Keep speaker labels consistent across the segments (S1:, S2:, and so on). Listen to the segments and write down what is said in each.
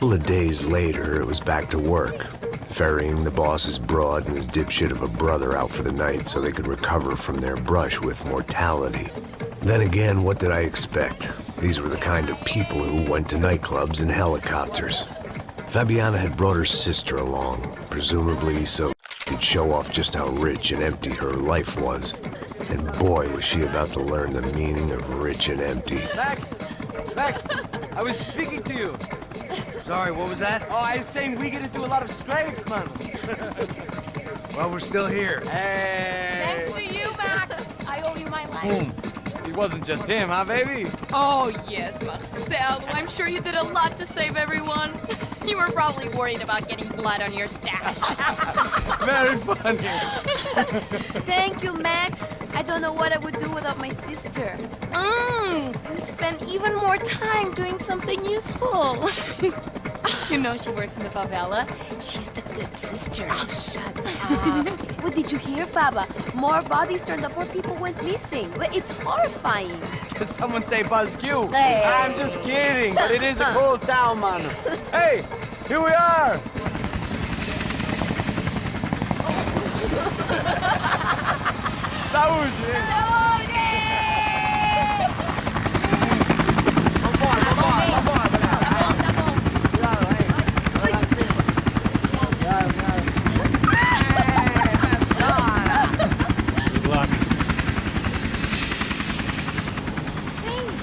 S1: couple of days later, it was back to work, ferrying the boss's broad and his dipshit of a brother out for the night so they could recover from their brush with mortality. Then again, what did I expect? These were the kind of people who went to nightclubs in helicopters. Fabiana had brought her sister along, presumably so she could show off just how rich and empty her life was. And boy, was she about to learn the meaning of rich and empty.
S2: Max! Max! I was speaking to you!
S3: Sorry, what was that?
S2: Oh, I was saying we get to do a lot of scrapes, man.
S3: Well, we're still here.
S2: Hey!
S4: Thanks to you, Max. I owe you my life.
S2: It wasn't just him, huh, baby?
S4: Oh, yes, Marcel. I'm sure you did a lot to save everyone. You were probably worried about getting blood on your stash.
S2: Very funny.
S5: Thank you, Max. I don't know what I would do without my sister.
S4: We spend even more time doing something useful. You know she works in the favela.
S5: She's the good sister. Oh, shut up. What did you hear, Baba? More bodies turned up where people went missing. It's horrifying.
S2: Did someone say Buzz Q?
S5: Hey.
S2: I'm just kidding, but it is a cool town, man. Hey, here we are. Saúde!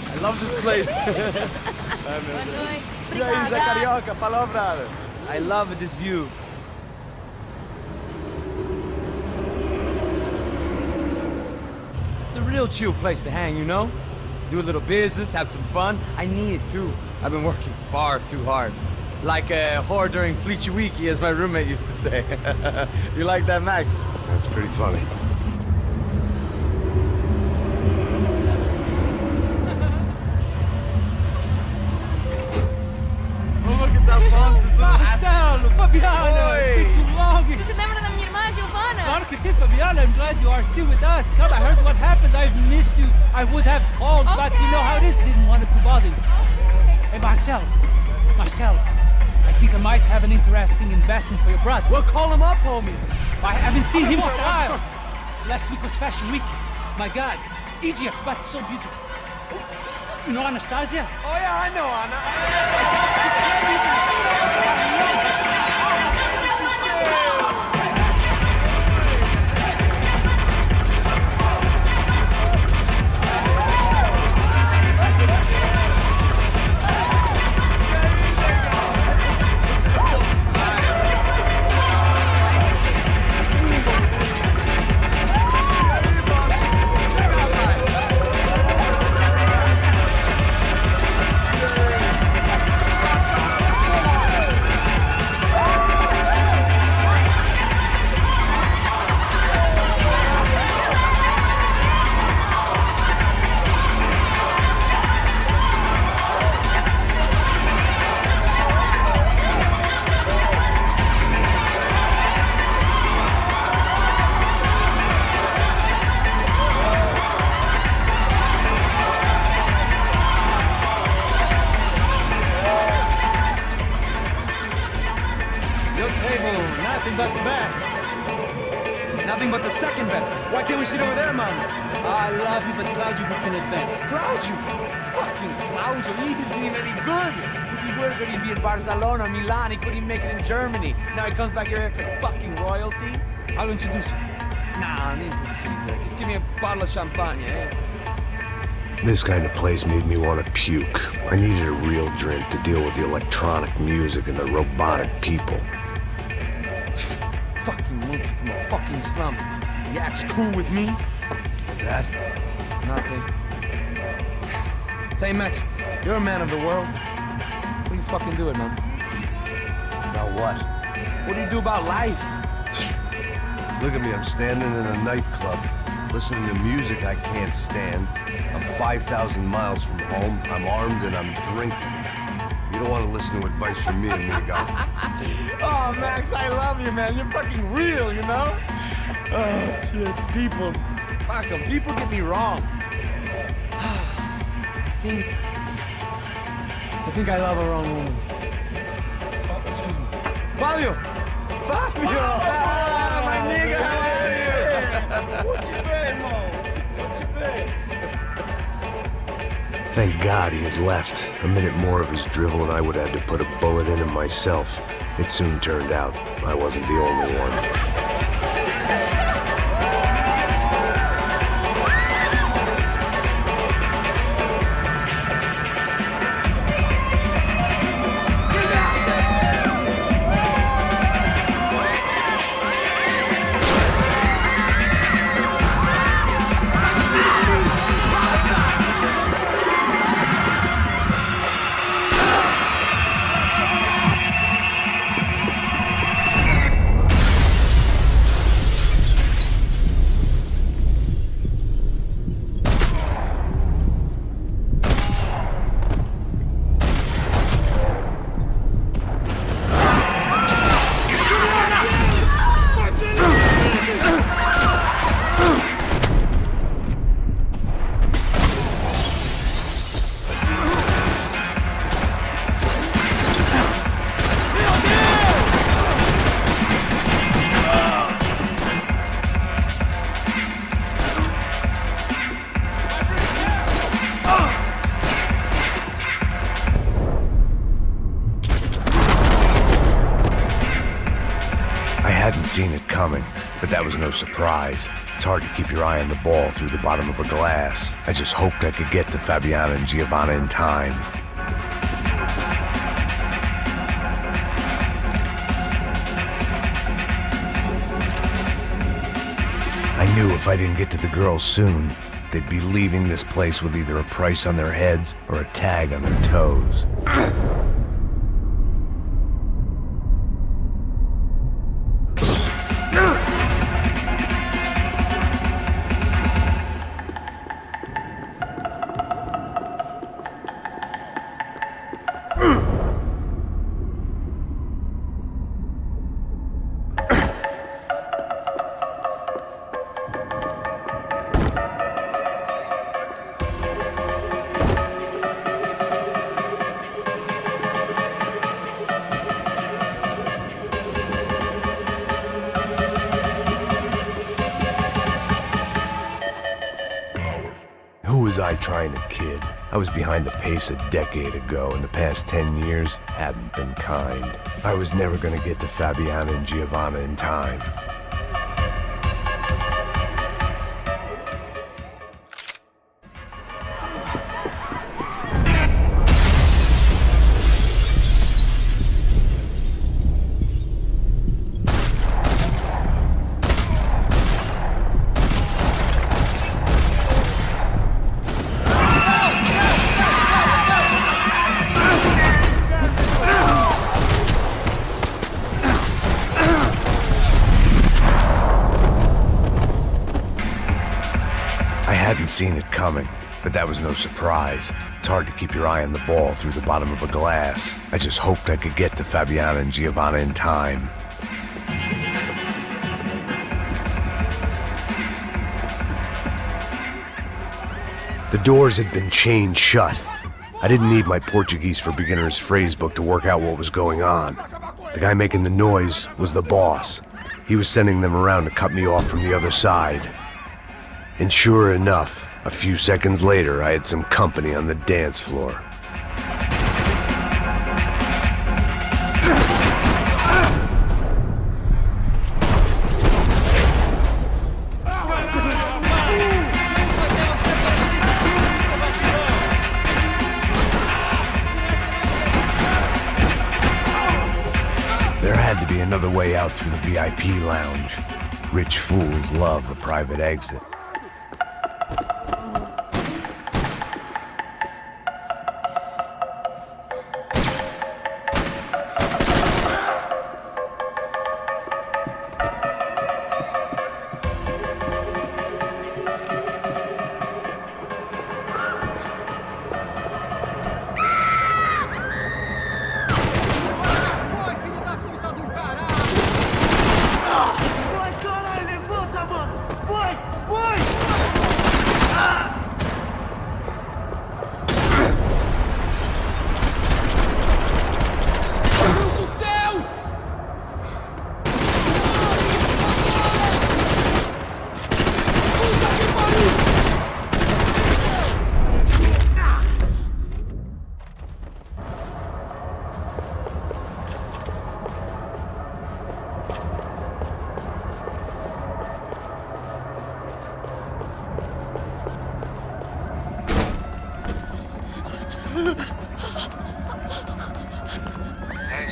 S2: I love this place. Carioca, palavra. I love this view. It's a real chill place to hang, you know? Do a little business, have some fun. I need it too. I've been working far too hard. Like a whore during Fleechy Weeky, as my roommate used to say. You like that, Max?
S1: That's pretty funny.
S6: Marcelo, Fabiana, it's been too long.
S4: Você se lembra da minha irmã, Giovanna?
S6: Claro que sim, Fabiana. I'm glad you are still with us. Come, I heard what happened. I've missed you. I would have called, but you know how it is. Didn't want it to bother you. Hey, Marcelo, I think I might have an interesting investment for your brother.
S2: Well, call him up, homie.
S6: I haven't seen him for a while. Last week was Fashion Week. My God, Egypt, but so beautiful. You know Anastasia?
S2: Oh yeah, I know Anna.
S6: Nothing but the best.
S2: Nothing but the second best. Why can't we sit over there, man?
S6: I love you, but Claudio booked in advance.
S2: Claudio? Fucking Claudio, he isn't even any good. If he were good, he'd be in Barcelona, Milan, he couldn't make it in Germany. Now he comes back here and acts like fucking royalty.
S6: I'll introduce you.
S2: Nah, nem precisa. Just give me a bottle of champagne, eh?
S1: This kind of place made me want to puke. I needed a real drink to deal with the electronic music and the robotic people.
S2: Fucking monkey from a fucking slum. He acts cool with me.
S1: What's that?
S2: Nothing. Say, Max, you're a man of the world. What do you fucking do it, man?
S1: Now what?
S2: What do you do about life?
S1: Look at me, I'm standing in a nightclub, listening to music I can't stand. I'm 5,000 miles from home, I'm armed and I'm drinking. You don't want to listen to advice from me, amigo.
S2: Oh, Max, I love you, man. You're fucking real, you know? Oh, shit. People. Fuck them. People get me wrong. I think I love a wrong woman. Fabio! Fabio! Ah, my nigga, how are you?
S1: Thank God he had left. A minute more of his drivel and I would have had to put a bullet in him myself. It soon turned out I wasn't the only one. Seen it coming, but that was no surprise. It's hard to keep your eye on the ball through the bottom of a glass. I just hoped I could get to Fabiana and Giovanna in time. I knew if I didn't get to the girls soon, they'd be leaving this place with either a price on their heads or a tag on their toes. Who was I trying to kid? I was behind the pace a decade ago, and the past 10 years hadn't been kind. I was never gonna get to Fabiana and Giovanna in time. Seen it coming, but that was no surprise. It's hard to keep your eye on the ball through the bottom of a glass. I just hoped I could get to Fabiana and Giovanna in time. The doors had been chained shut. I didn't need my Portuguese for Beginners phrase book to work out what was going on. The guy making the noise was the boss. He was sending them around to cut me off from the other side. And sure enough, a few seconds later, I had some company on the dance floor. There had to be another way out through the VIP lounge. Rich fools love a private exit.
S3: Vai, caralho, levanta, mano! Vai! Vai!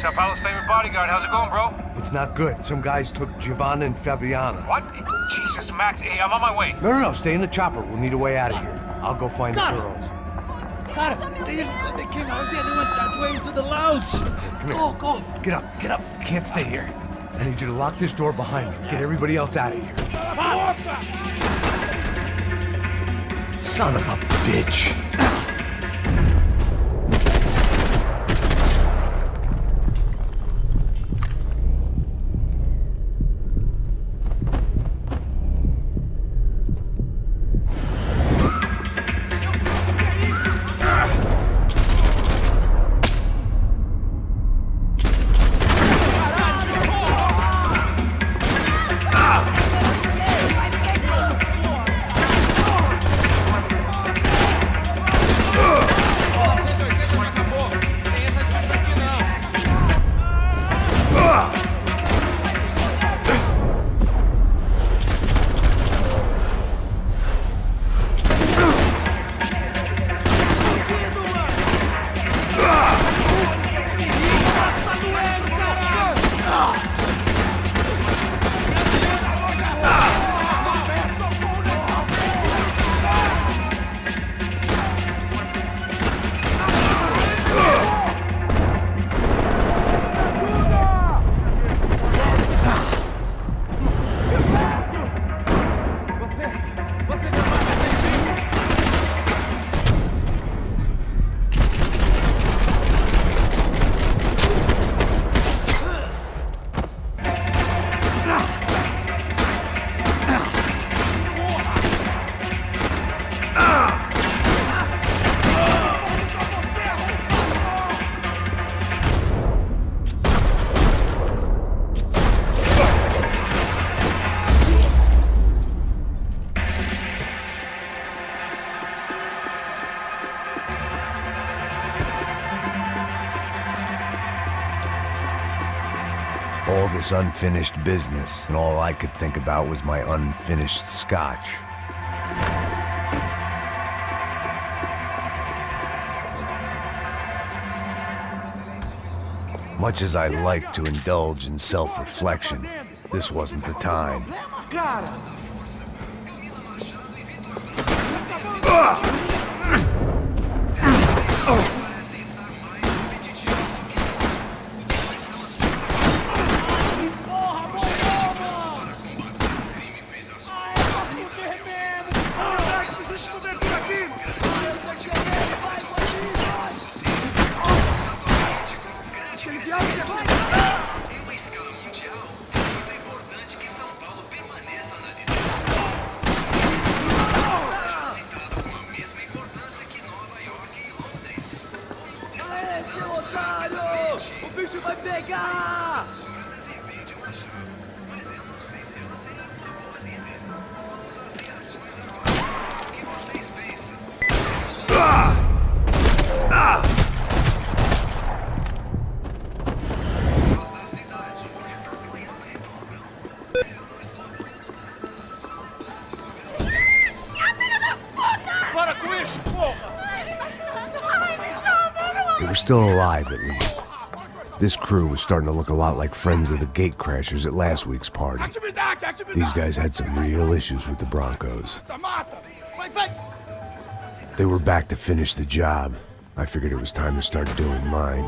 S7: Sao Paulo's favorite bodyguard. How's it going, bro?
S3: It's not good. Some guys took Giovanna and Fabiana.
S7: What? Jesus, Max. Hey, I'm on my way.
S3: No, stay in the chopper. We'll need a way out of here. I'll go find the girls.
S6: Got it. They came out there. They went that way into the lounge.
S3: Come here.
S6: Go.
S3: Get up. Can't stay here. I need you to lock this door behind me. Get everybody else out of here.
S1: Son of a bitch. All this unfinished business, and all I could think about was my unfinished scotch. Much as I'd like to indulge in self-reflection, this wasn't the time. They were still alive, at least. This crew was starting to look a lot like friends of the gatecrashers at last week's party. These guys had some real issues with the Broncos. They were back to finish the job. I figured it was time to start doing mine.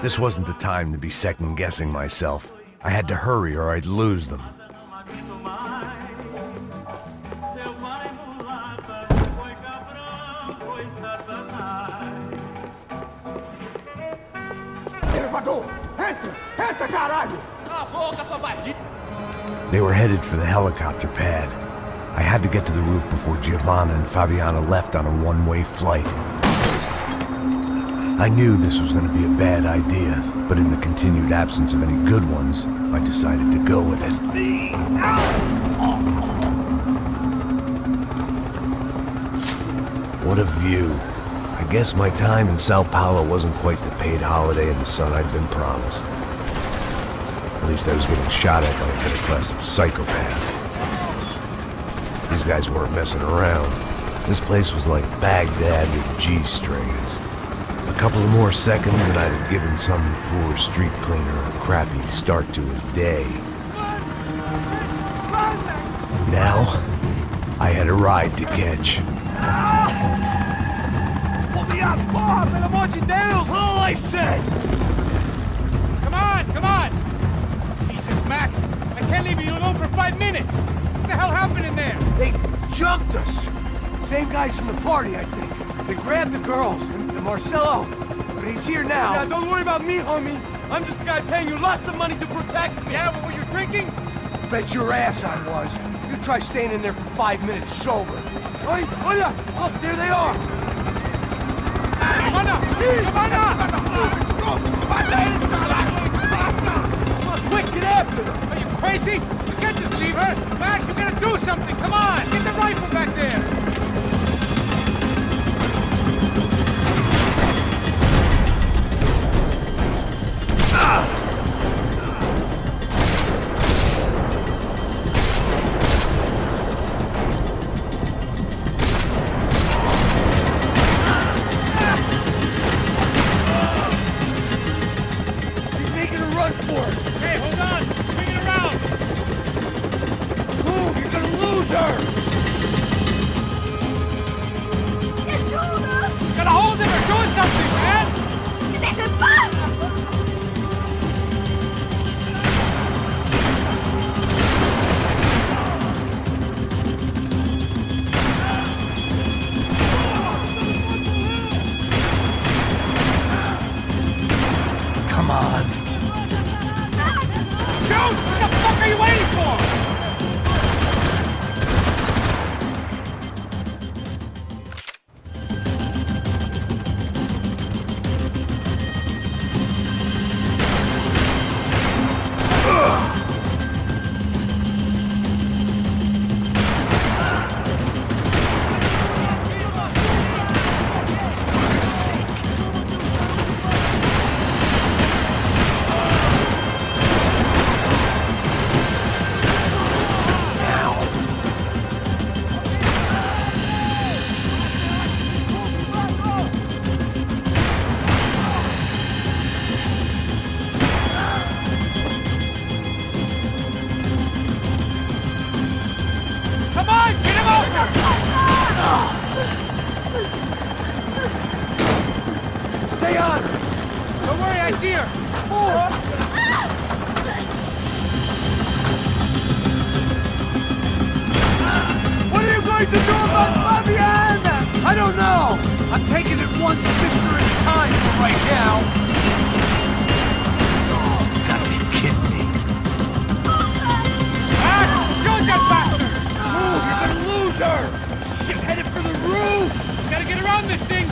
S1: This wasn't the time to be second-guessing myself. I had to hurry or I'd lose them. They were headed for the helicopter pad. I had to get to the roof before Giovanna and Fabiana left on a one-way flight. I knew this was going to be a bad idea, but in the continued absence of any good ones, I decided to go with it. What a view. I guess my time in Sao Paulo wasn't quite the paid holiday in the sun I'd been promised. At least I was getting shot at by a better class of psychopath. These guys weren't messing around. This place was like Baghdad with G-strings. A couple of more seconds and I'd have given some poor street cleaner a crappy start to his day. Now, I had a ride to catch.
S3: All I said!
S6: Come on, come on! Jesus, Max, I can't leave you alone for 5 minutes! What the hell happened in there?
S3: They jumped us! Same guys from the party, I think. They grabbed the girls, and Marcelo, but he's here now.
S2: Yeah, don't worry about me, homie. I'm just a guy paying you lots of money to protect me.
S6: Yeah, but were you drinking?
S3: Bet your ass I was. You try staying in there for 5 minutes sober.
S2: Oi, hola!
S3: Look, there they are!
S6: Giovanna! Giovanna!
S3: Quick, get after them!
S6: Are you crazy? You can't just leave her! Max, you gotta do something! Come on! Get the rifle back there!
S3: Stay on!
S6: Don't worry, I see her!
S2: What are you going to do about Fabiana?
S3: I don't know! I'm taking it one sister at a time for right now.
S1: You gotta be kidding me.
S6: Max, shoot that bastard!
S3: Move, you're gonna lose her! She's headed for the roof!
S6: Gotta get around this thing!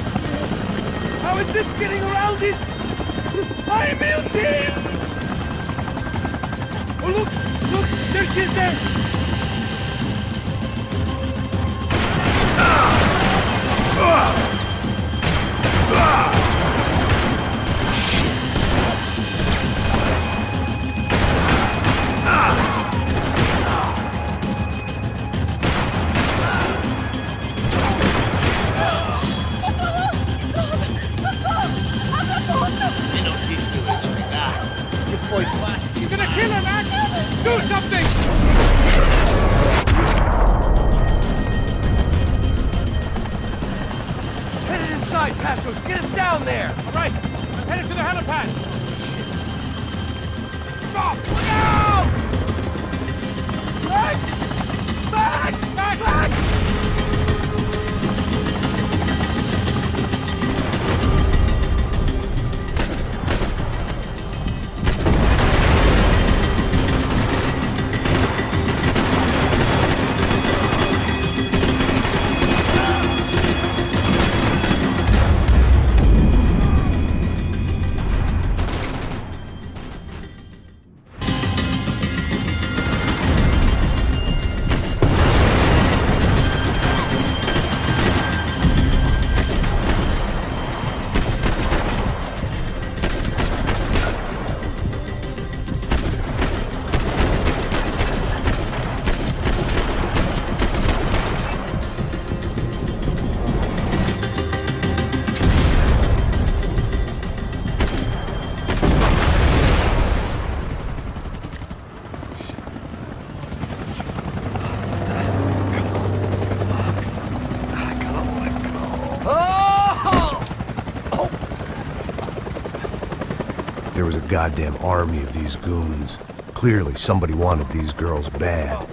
S2: How is this getting around it? I'm melting! Oh, look, there she is there!
S6: He's gonna kill her, Max! Do something!
S3: Headed inside, Passos. Get us down there.
S6: All right, I'm headed to the helipad.
S3: Stop! Look out! Max! Max! Max!
S1: There was a goddamn army of these goons. Clearly, somebody wanted these girls bad.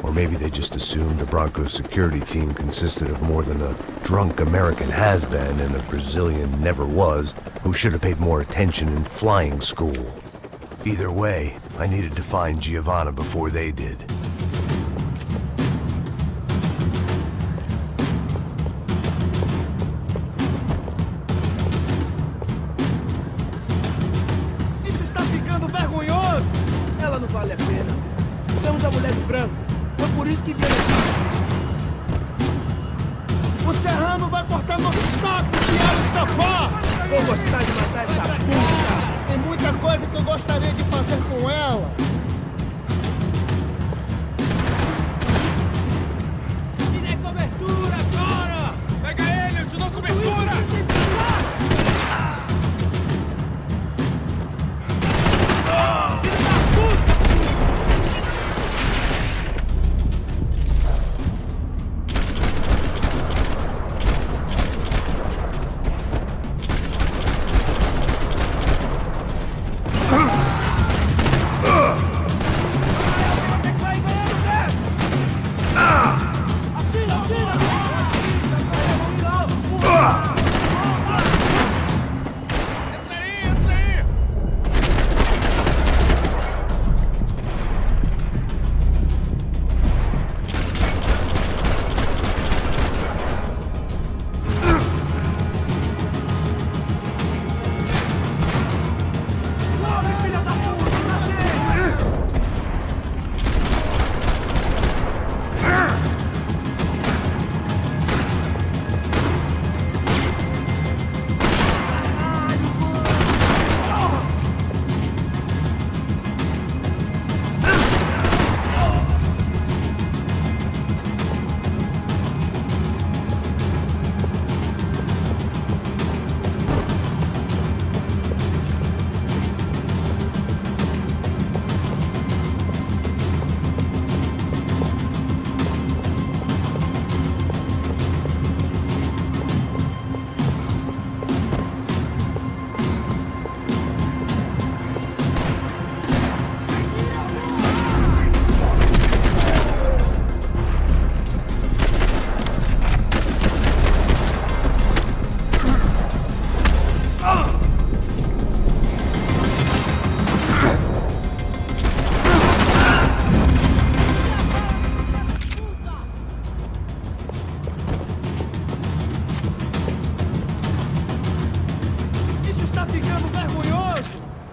S1: Or maybe they just assumed the Broncos security team consisted of more than a drunk American has-been and a Brazilian never-was who should have paid more attention in flying school. Either way, I needed to find Giovanna before they did.
S8: Isso está ficando vergonhoso! Ela não vale a pena. Temos a mulher do branco. Foi por isso que veio aqui. O Serrano vai cortar nosso saco se ela escapar! Vou gostar de matar essa puta! Tem muita coisa que eu gostaria de fazer com ela. Me dê cobertura agora! Pega ele, eu te dou cobertura!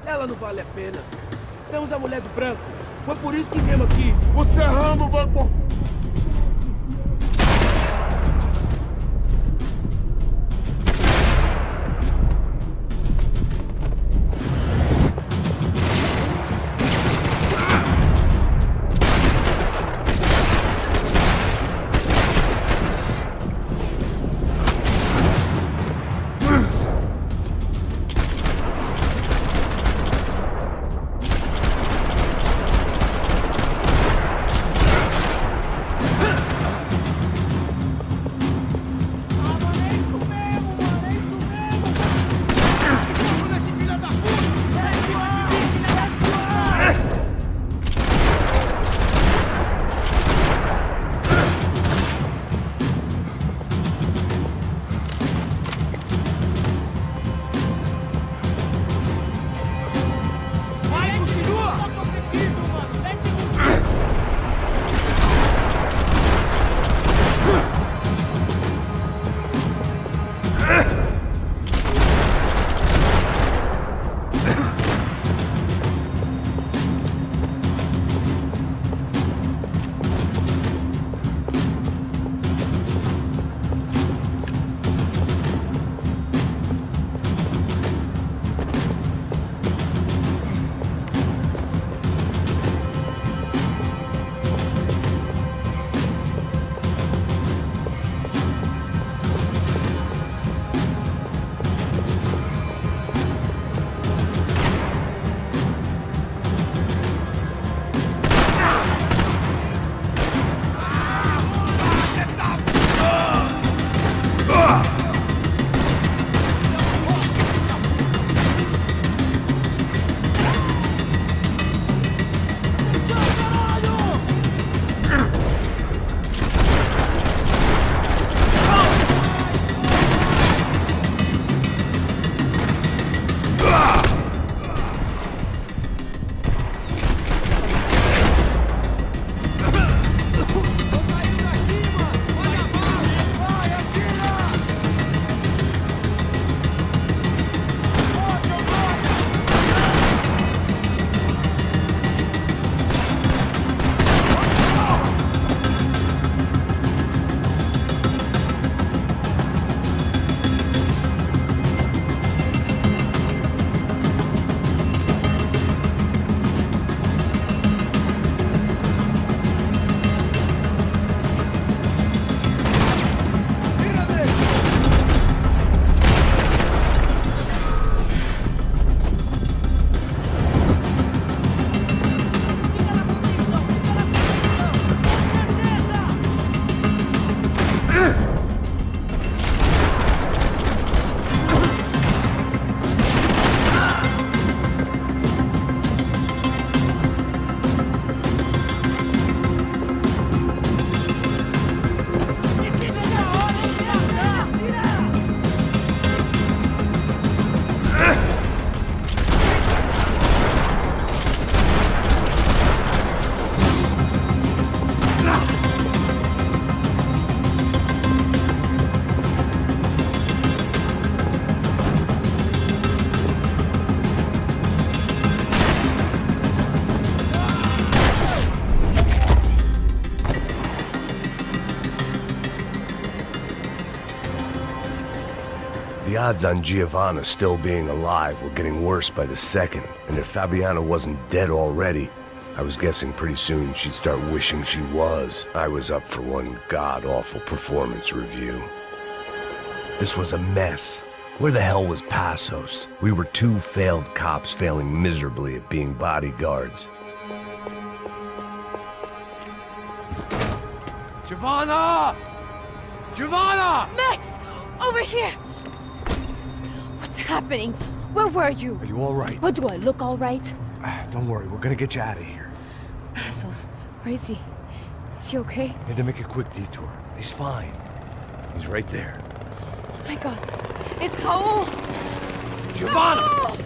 S8: Ela não vale a pena. Temos a mulher do branco. Foi por isso que viemos aqui. O Serrano vai...
S1: The odds on Giovanna still being alive were getting worse by the second, and if Fabiana wasn't dead already, I was guessing pretty soon she'd start wishing she was. I was up for one god-awful performance review. This was a mess. Where the hell was Passos? We were two failed cops failing miserably at being bodyguards.
S3: Giovanna! Giovanna!
S4: Max! Over here! What's happening? Where were you?
S3: Are you all right?
S4: What, do I look all right?
S3: Don't worry, we're gonna get you out of here.
S4: Passos, where is he? Is he okay?
S3: Had to make a quick detour. He's fine. He's right there.
S4: Oh my god. It's Raul!
S3: Giovanna!
S4: Raul!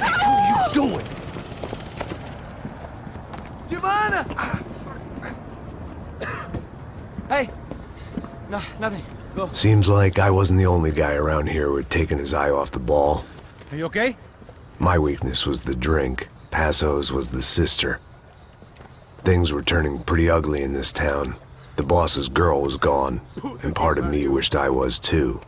S3: What are you doing?
S2: Giovanna! Hey! No, nothing. Go.
S1: Seems like I wasn't the only guy around here who had taken his eye off the ball.
S6: Are you okay?
S1: My weakness was the drink. Passos was the sister. Things were turning pretty ugly in this town. The boss's girl was gone, and part of me wished I was too.